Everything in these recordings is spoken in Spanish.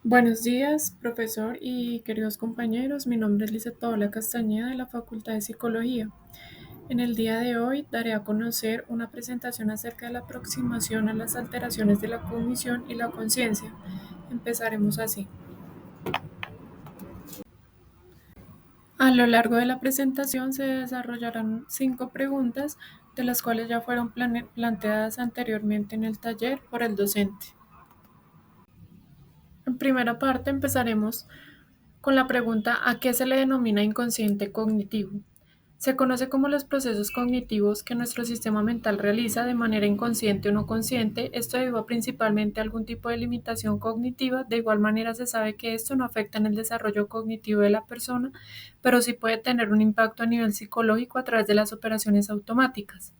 Buenos días, profesor y queridos compañeros. Mi nombre es Lizeth Paola Castañeda de la Facultad de Psicología. En el día de hoy daré a conocer una presentación acerca de la aproximación a las alteraciones de la cognición y la conciencia. Empezaremos así. A lo largo de la presentación se desarrollarán 5 preguntas, de las cuales ya fueron planteadas anteriormente en el taller por el docente. En primera parte empezaremos con la pregunta ¿a qué se le denomina inconsciente cognitivo? Se conoce como los procesos cognitivos que nuestro sistema mental realiza de manera inconsciente o no consciente, esto debido a principalmente algún tipo de limitación cognitiva. De igual manera se sabe que esto no afecta en el desarrollo cognitivo de la persona, pero sí puede tener un impacto a nivel psicológico a través de las operaciones automáticas.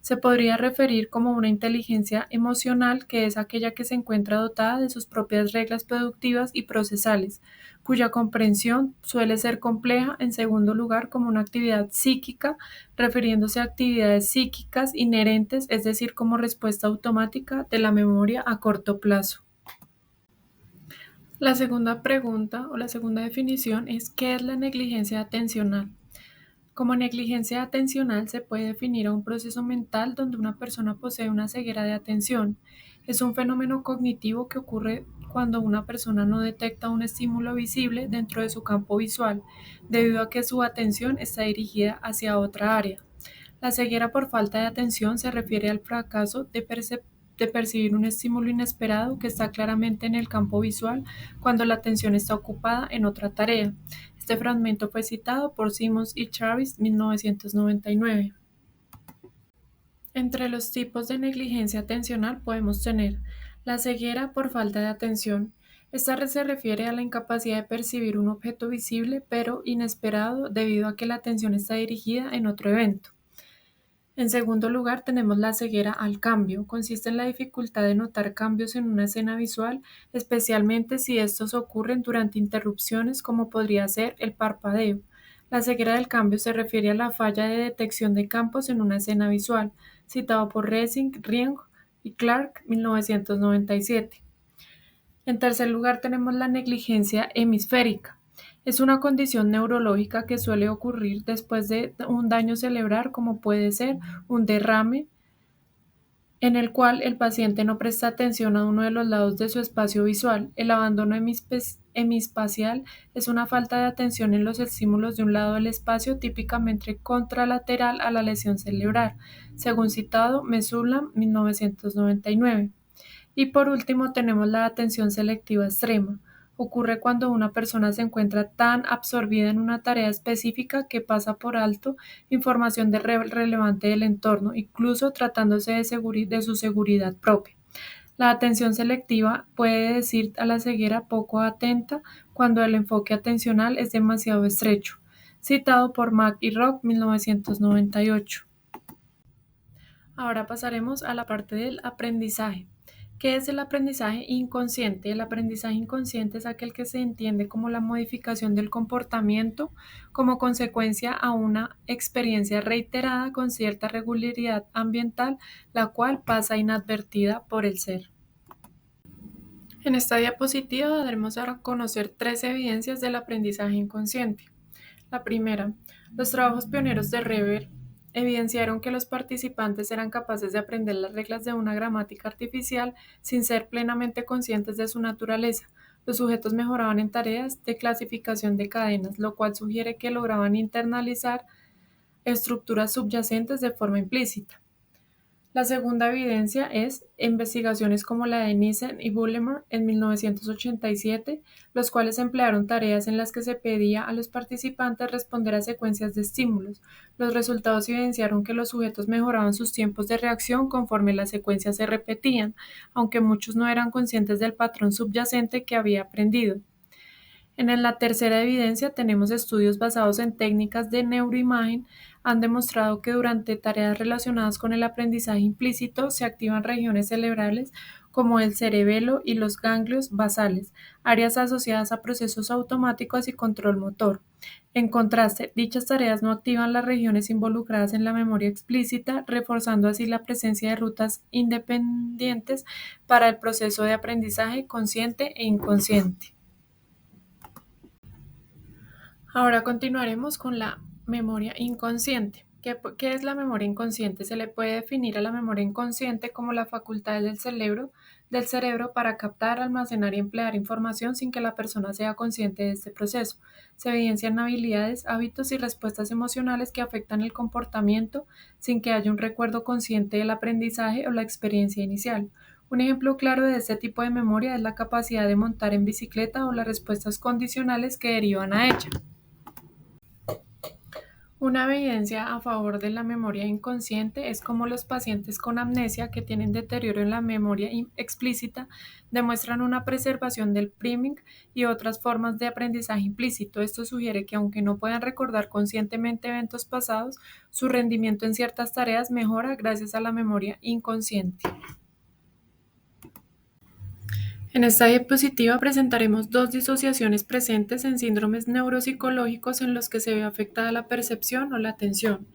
Se podría referir como una inteligencia emocional, que es aquella que se encuentra dotada de sus propias reglas productivas y procesales, cuya comprensión suele ser compleja. En segundo lugar, como una actividad psíquica, refiriéndose a actividades psíquicas inherentes, es decir, como respuesta automática de la memoria a corto plazo. La segunda pregunta o la segunda definición es ¿qué es la negligencia atencional? Como negligencia atencional se puede definir a un proceso mental donde una persona posee una ceguera de atención. Es un fenómeno cognitivo que ocurre cuando una persona no detecta un estímulo visible dentro de su campo visual, debido a que su atención está dirigida hacia otra área. La ceguera por falta de atención se refiere al fracaso de percibir un estímulo inesperado que está claramente en el campo visual cuando la atención está ocupada en otra tarea. Este fragmento fue citado por Simmons y Travis, 1999. Entre los tipos de negligencia atencional podemos tener la ceguera por falta de atención. Esta se refiere a la incapacidad de percibir un objeto visible pero inesperado debido a que la atención está dirigida en otro evento. En segundo lugar, tenemos la ceguera al cambio. Consiste en la dificultad de notar cambios en una escena visual, especialmente si estos ocurren durante interrupciones como podría ser el parpadeo. La ceguera del cambio se refiere a la falla de detección de campos en una escena visual, citado por Resing, Ring y Clark, 1997. En tercer lugar, tenemos la negligencia hemisférica. Es una condición neurológica que suele ocurrir después de un daño cerebral, como puede ser un derrame, en el cual el paciente no presta atención a uno de los lados de su espacio visual. El abandono hemispacial es una falta de atención en los estímulos de un lado del espacio, típicamente contralateral a la lesión cerebral, según citado Mesulam, 1999. Y por último tenemos la atención selectiva extrema. Ocurre cuando una persona se encuentra tan absorbida en una tarea específica que pasa por alto información relevante del entorno, incluso tratándose de su seguridad propia. La atención selectiva puede decir a la ceguera poco atenta cuando el enfoque atencional es demasiado estrecho. Citado por Mack y Rock, 1998. Ahora pasaremos a la parte del aprendizaje. ¿Qué es el aprendizaje inconsciente? El aprendizaje inconsciente es aquel que se entiende como la modificación del comportamiento como consecuencia a una experiencia reiterada con cierta regularidad ambiental, la cual pasa inadvertida por el ser. En esta diapositiva daremos a conocer 3 evidencias del aprendizaje inconsciente. La primera, los trabajos pioneros de Reber evidenciaron que los participantes eran capaces de aprender las reglas de una gramática artificial sin ser plenamente conscientes de su naturaleza. Los sujetos mejoraban en tareas de clasificación de cadenas, lo cual sugiere que lograban internalizar estructuras subyacentes de forma implícita. La segunda evidencia es investigaciones como la de Nissen y Bullemer en 1987, los cuales emplearon tareas en las que se pedía a los participantes responder a secuencias de estímulos. Los resultados evidenciaron que los sujetos mejoraban sus tiempos de reacción conforme las secuencias se repetían, aunque muchos no eran conscientes del patrón subyacente que había aprendido. En la tercera evidencia tenemos estudios basados en técnicas de neuroimagen han demostrado que durante tareas relacionadas con el aprendizaje implícito se activan regiones cerebrales como el cerebelo y los ganglios basales, áreas asociadas a procesos automáticos y control motor. En contraste, dichas tareas no activan las regiones involucradas en la memoria explícita, reforzando así la presencia de rutas independientes para el proceso de aprendizaje consciente e inconsciente. Ahora continuaremos con la memoria inconsciente. ¿Qué es la memoria inconsciente? Se le puede definir a la memoria inconsciente como la facultad del cerebro para captar, almacenar y emplear información sin que la persona sea consciente de este proceso. Se evidencian habilidades, hábitos y respuestas emocionales que afectan el comportamiento sin que haya un recuerdo consciente del aprendizaje o la experiencia inicial. Un ejemplo claro de este tipo de memoria es la capacidad de montar en bicicleta o las respuestas condicionales que derivan a ella. Una evidencia a favor de la memoria inconsciente es cómo los pacientes con amnesia que tienen deterioro en la memoria explícita demuestran una preservación del priming y otras formas de aprendizaje implícito. Esto sugiere que aunque no puedan recordar conscientemente eventos pasados, su rendimiento en ciertas tareas mejora gracias a la memoria inconsciente. En esta diapositiva presentaremos dos disociaciones presentes en síndromes neuropsicológicos en los que se ve afectada la percepción o la atención.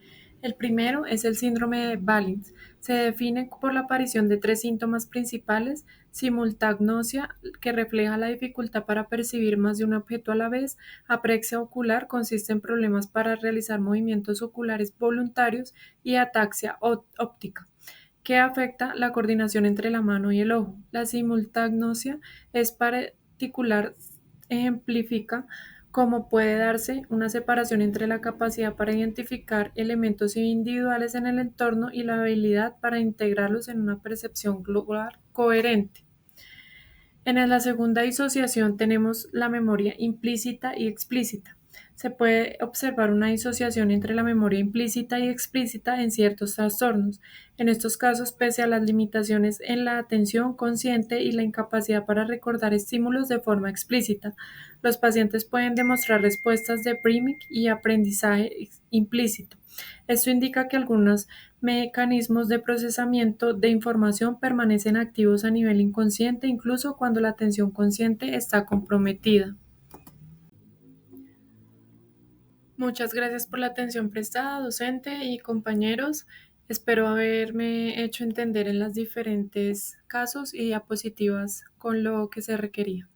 El primero es el síndrome de Balint. Se define por la aparición de tres síntomas principales: simultagnosia, que refleja la dificultad para percibir más de un objeto a la vez; aprexia ocular, consiste en problemas para realizar movimientos oculares voluntarios; y ataxia óptica, que afecta la coordinación entre la mano y el ojo. La simultagnosia es particular, ejemplifica cómo puede darse una separación entre la capacidad para identificar elementos individuales en el entorno y la habilidad para integrarlos en una percepción global coherente. En la segunda disociación tenemos la memoria implícita y explícita. Se puede observar una disociación entre la memoria implícita y explícita en ciertos trastornos. En estos casos, pese a las limitaciones en la atención consciente y la incapacidad para recordar estímulos de forma explícita, los pacientes pueden demostrar respuestas de priming y aprendizaje implícito. Esto indica que algunos mecanismos de procesamiento de información permanecen activos a nivel inconsciente, incluso cuando la atención consciente está comprometida. Muchas gracias por la atención prestada, docente y compañeros. Espero haberme hecho entender en los diferentes casos y diapositivas con lo que se requería.